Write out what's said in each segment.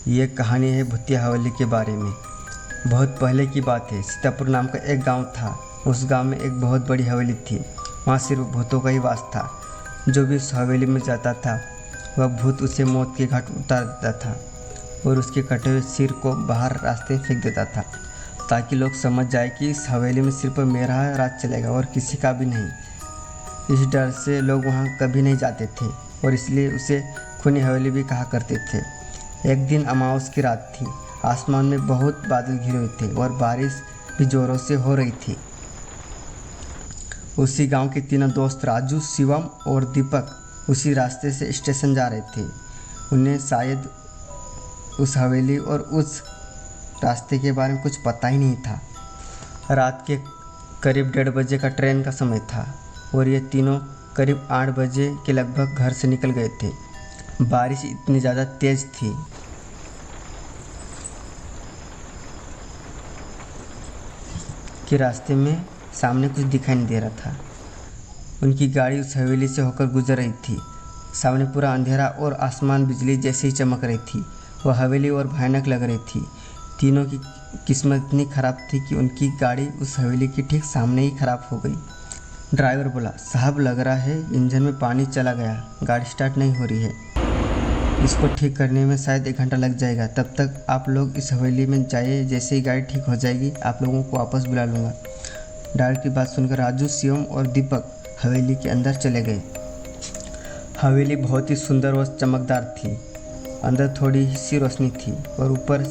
ये कहानी है भूतिया हवेली के बारे में। बहुत पहले की बात है। सीतापुर नाम का एक गांव था। उस गांव में एक बहुत बड़ी हवेली थी। वहाँ सिर्फ भूतों का ही वास था। जो भी उस हवेली में जाता था वह भूत उसे मौत के घाट उतार देता था और उसके कटे हुए सिर को बाहर रास्ते में फेंक देता था, ताकि लोग समझ जाए कि इस हवेली में सिर्फ मेरा राज चलेगा और किसी का भी नहीं। इस डर से लोग वहाँ कभी नहीं जाते थे और इसलिए उसे खूनी हवेली भी कहा करते थे। एक दिन अमावस की रात थी। आसमान में बहुत बादल घिरे हुए थे और बारिश भी जोरों से हो रही थी। उसी गांव के तीनों दोस्त राजू, शिवम और दीपक उसी रास्ते से स्टेशन जा रहे थे। उन्हें शायद उस हवेली और उस रास्ते के बारे में कुछ पता ही नहीं था। रात के करीब 1:30 बजे का ट्रेन का समय था और ये तीनों करीब 8 बजे के लगभग घर से निकल गए थे। बारिश इतनी ज़्यादा तेज़ थी कि रास्ते में सामने कुछ दिखाई नहीं दे रहा था। उनकी गाड़ी उस हवेली से होकर गुजर रही थी। सामने पूरा अंधेरा और आसमान बिजली जैसे ही चमक रही थी। वह हवेली और भयानक लग रही थी। तीनों की किस्मत इतनी ख़राब थी कि उनकी गाड़ी उस हवेली के ठीक सामने ही ख़राब हो गई। ड्राइवर बोला, साहब लग रहा है इंजन में पानी चला गया, गाड़ी स्टार्ट नहीं हो रही है। इसको ठीक करने में शायद 1 घंटा लग जाएगा। तब तक आप लोग इस हवेली में जाइए। जैसे ही गाड़ी ठीक हो जाएगी आप लोगों को वापस बुला लूँगा। ड्राइवर की बात सुनकर राजू, शिवम और दीपक हवेली के अंदर चले गए। हवेली बहुत ही सुंदर और चमकदार थी। अंदर थोड़ी सी रोशनी थी और ऊपर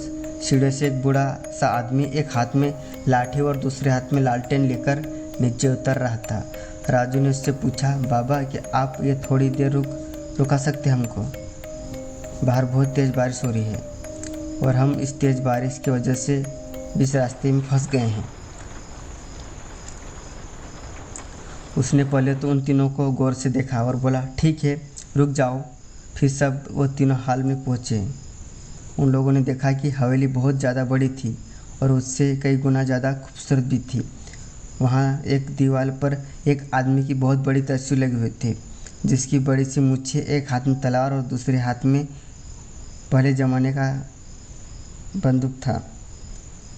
सीढ़े से एक बूढ़ा सा आदमी एक हाथ में लाठी और दूसरे हाथ में लालटेन लेकर नीचे उतर रहा था। राजू ने उससे पूछा, बाबा क्या आप ये थोड़ी देर रुका सकते हैं हमको? बाहर बहुत तेज़ बारिश हो रही है और हम इस तेज़ बारिश की वजह से इस रास्ते में फंस गए हैं। उसने पहले तो उन तीनों को गौर से देखा और बोला, ठीक है रुक जाओ। फिर सब वो तीनों हाल में पहुँचे। उन लोगों ने देखा कि हवेली बहुत ज़्यादा बड़ी थी और उससे कई गुना ज़्यादा खूबसूरत भी थी। वहाँ एक दीवार पर एक आदमी की बहुत बड़ी तस्वीर लगी हुई थी, जिसकी बड़ी सी मूछें, एक हाथ में तलवार और दूसरे हाथ में पहले ज़माने का बंदूक था।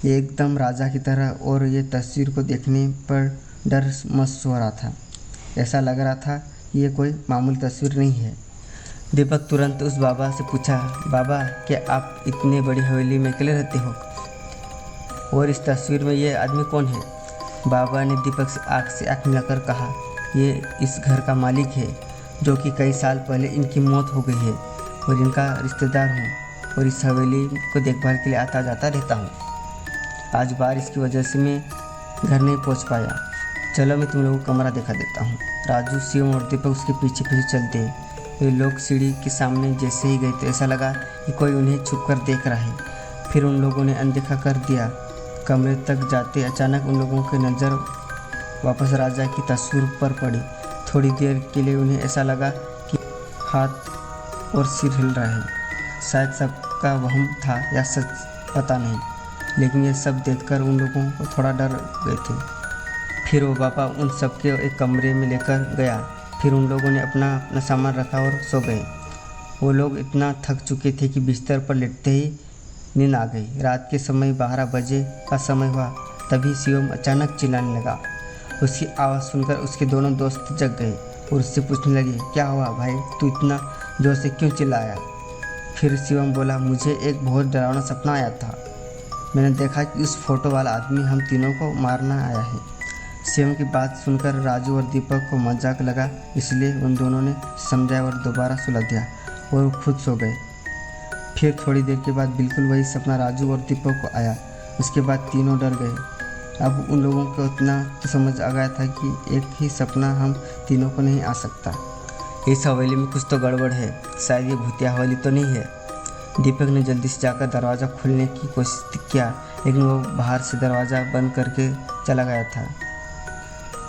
ये एकदम राजा की तरह और ये तस्वीर को देखने पर डर महसूस हो रहा था। ऐसा लग रहा था ये कोई मामूली तस्वीर नहीं है। दीपक तुरंत उस बाबा से पूछा, बाबा क्या आप इतने बड़ी हवेली में अकेले रहते हो और इस तस्वीर में ये आदमी कौन है? बाबा ने दीपक से आँख मिलाकर कहा, ये इस घर का मालिक है जो कि कई साल पहले इनकी मौत हो गई है और इनका रिश्तेदार हूँ और इस हवेली को देखभाल के लिए आता जाता रहता हूँ। आज बारिश की वजह से मैं घर नहीं पहुँच पाया। चलो मैं तुम लोगों को कमरा दिखा देता हूँ। राजू, शिवम और दीपक उसके पीछे पीछे चलते हैं। वे लोग सीढ़ी के सामने जैसे ही गए तो ऐसा लगा कि कोई उन्हें छुप कर देख रहा है। फिर उन लोगों ने अनदेखा कर दिया। कमरे तक जाते अचानक उन लोगों की नज़र वापस राजा की तस्वीर पर पड़ी। थोड़ी देर के लिए उन्हें ऐसा लगा कि हाथ और सिर हिल रहा है। शायद सबका वहम था या सच, पता नहीं, लेकिन ये सब देखकर उन लोगों को थोड़ा डर गए थे। फिर वो बाबा उन सबके एक कमरे में लेकर गया। फिर उन लोगों ने अपना सामान रखा और सो गए। वो लोग इतना थक चुके थे कि बिस्तर पर लेटते ही नींद आ गई। रात के समय 12 बजे का समय हुआ। तभी शिवम अचानक चिल्लाने लगा। उसकी आवाज़ सुनकर उसके दोनों दोस्त जग गए और उससे पूछने लगे, क्या हुआ भाई, तू इतना जोर से क्यों चिल्लाया? फिर शिवम बोला, मुझे एक बहुत डरावना सपना आया था। मैंने देखा कि उस फोटो वाला आदमी हम तीनों को मारना आया है। शिवम की बात सुनकर राजू और दीपक को मजाक लगा, इसलिए उन दोनों ने समझाया और दोबारा सुला दिया और खुद सो गए। फिर थोड़ी देर के बाद बिल्कुल वही सपना राजू और दीपक को आया। उसके बाद तीनों डर गए। अब उन लोगों को इतना तो समझ आ गया था कि एक ही सपना हम तीनों को नहीं आ सकता। इस हवेली में कुछ तो गड़बड़ है। शायद ये भूतिया हवेली तो नहीं है। दीपक ने जल्दी से जाकर दरवाज़ा खोलने की कोशिश किया, लेकिन वो बाहर से दरवाज़ा बंद करके चला गया था।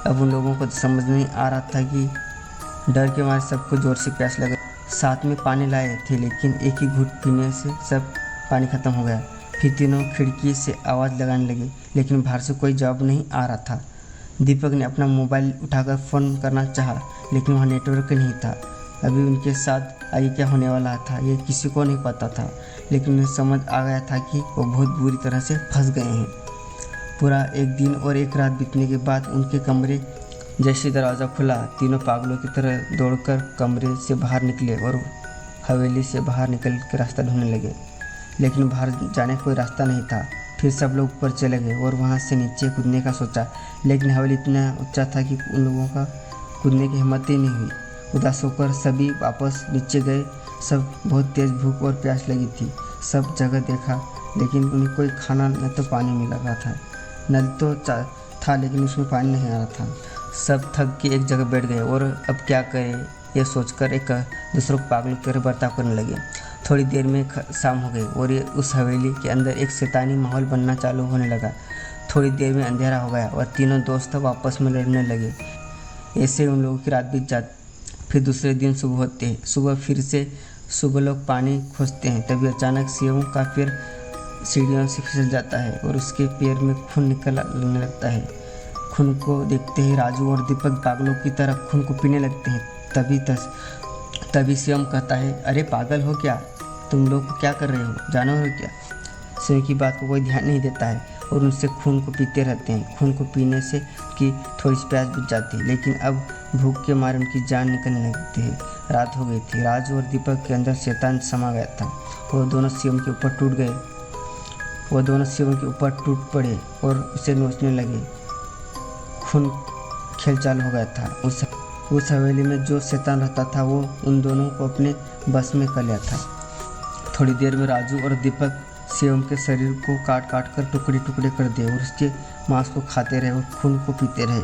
अब उन लोगों को समझ नहीं आ रहा था कि डर के मारे सबको ज़ोर से प्यास लगा। साथ में पानी लाए थे, लेकिन एक ही घूंट पीने से सब पानी ख़त्म हो गया। फिर तीनों खिड़की से आवाज़ लगाने लगे, लेकिन बाहर से कोई जवाब नहीं आ रहा था। दीपक ने अपना मोबाइल उठाकर फ़ोन करना चाहा, लेकिन वहाँ नेटवर्क नहीं था। अभी उनके साथ आगे क्या होने वाला था ये किसी को नहीं पता था, लेकिन उन्हें समझ आ गया था कि वो बहुत बुरी तरह से फंस गए हैं। पूरा एक दिन और एक रात बीतने के बाद उनके कमरे जैसे दरवाज़ा खुला, तीनों पागलों की तरह दौड़कर कमरे से बाहर निकले और हवेली से बाहर निकल के रास्ता ढूंढने लगे, लेकिन बाहर जाने का कोई रास्ता नहीं था। फिर सब लोग ऊपर चले गए और वहाँ से नीचे कूदने का सोचा, लेकिन हवेली इतना ऊंचा था कि उन लोगों का कूदने की हिम्मत ही नहीं हुई। उदास होकर सभी वापस नीचे गए। सब बहुत तेज़ भूख और प्यास लगी थी। सब जगह देखा, लेकिन उन्हें कोई खाना न तो पानी मिल रहा था। नल तो था लेकिन उसमें पानी नहीं आ रहा था। सब थक के एक जगह बैठ गए और अब क्या करें ये सोचकर एक दूसरों को पागलों की तरह बर्ताव करने लगे। थोड़ी देर में शाम हो गई और ये उस हवेली के अंदर एक शैतानी माहौल बनना चालू होने लगा। थोड़ी देर में अंधेरा हो गया और तीनों दोस्त आपस में लड़ने लगे। ऐसे उन लोगों की रात बीत जाती। फिर दूसरे दिन सुबह होते हैं। सुबह फिर से सुबह लोग पानी खोजते हैं, तभी अचानक शिवम का पैर सीढ़ियों से फिसल जाता है और उसके पैर में खून निकलने लगता है। खून को देखते ही राजू और दीपक पागलों की तरह खून को पीने लगते हैं। तभी शिवम कहता है, अरे पागल हो क्या, तुम लोग क्या कर रहे हो, जानवर हो क्या। शिवम की बात को कोई ध्यान नहीं देता है और उनसे खून को पीते रहते हैं। खून को पीने से की थोड़ी सी प्यास बुझ जाती है, लेकिन अब भूख के मारे उनकी जान निकलने लगती है। रात हो गई थी। राजू और दीपक के अंदर शैतान समा गया था। वो दोनों शिवम के ऊपर टूट पड़े और उसे नोचने लगे। खून खेल चालू हो गया था। उस हवेली में जो शैतान रहता था वो उन दोनों को अपने बस में कर लिया था। थोड़ी देर में राजू और दीपक शिवम के शरीर को काट कर टुकड़े कर दिए और उसके मांस को खाते रहे और खून को पीते रहे।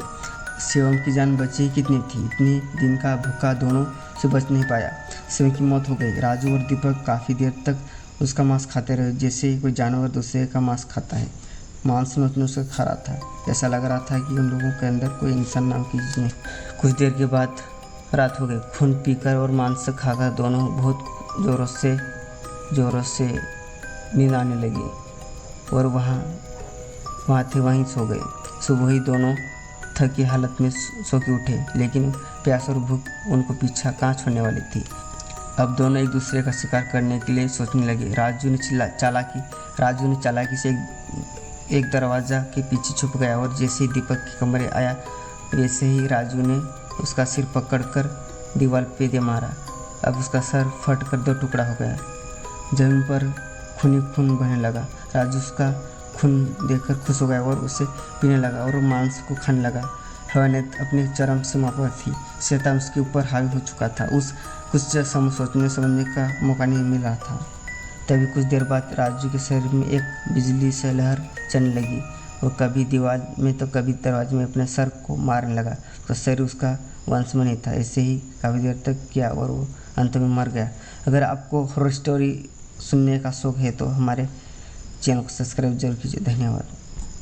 शिवम की जान बची कितनी थी, इतनी दिन का भूखा दोनों से बच नहीं पाया। शिवम की मौत हो गई। राजू और दीपक काफ़ी देर तक उसका मांस खाते रहे, जैसे कोई जानवर दूसरे का मांस खाता है। मांस नोचने से खा रहा था। ऐसा लग रहा था कि उन लोगों के अंदर कोई इंसान नाम की चीज़ नहीं। कुछ देर के बाद रात हो गई। खून पीकर और मांस खाकर दोनों बहुत ज़ोरों से नींद आने लगी और वहाँ थे वहीं सो गए। सुबह ही दोनों थकी हालत में सो के उठे, लेकिन प्यास और भूख उनको पीछा कहाँ छोड़ने वाली थी। अब दोनों एक दूसरे का शिकार करने के लिए सोचने लगे। राजू ने चालाकी से एक दरवाज़ा के पीछे छुप गया और जैसे ही दीपक के कमरे आया, वैसे ही राजू ने उसका सिर पकड़कर दीवार पे दे मारा। अब उसका सर फट कर 2 टुकड़ा हो गया। जमीन पर खून बहने लगा। राजू उसका खून देखकर खुश हो गया और उसे पीने लगा और मांस को खाने लगा। हवा ने अपनी चरम सीमा पर थी। शैतान उसके ऊपर हावी हो चुका था। कुछ समय सोचने समझने का मौका नहीं मिल रहा था। तभी कुछ देर बाद राजू के शरीर में एक बिजली से लहर चलने लगी और कभी दीवार में तो कभी दरवाजे में अपने सर को मारने लगा। तो शरीर उसका वंश में नहीं था। ऐसे ही काफ़ी देर तक किया और वो अंत में मर गया। अगर आपको हॉरर स्टोरी सुनने का शौक है तो हमारे चैनल को सब्सक्राइब जरूर कीजिए। धन्यवाद।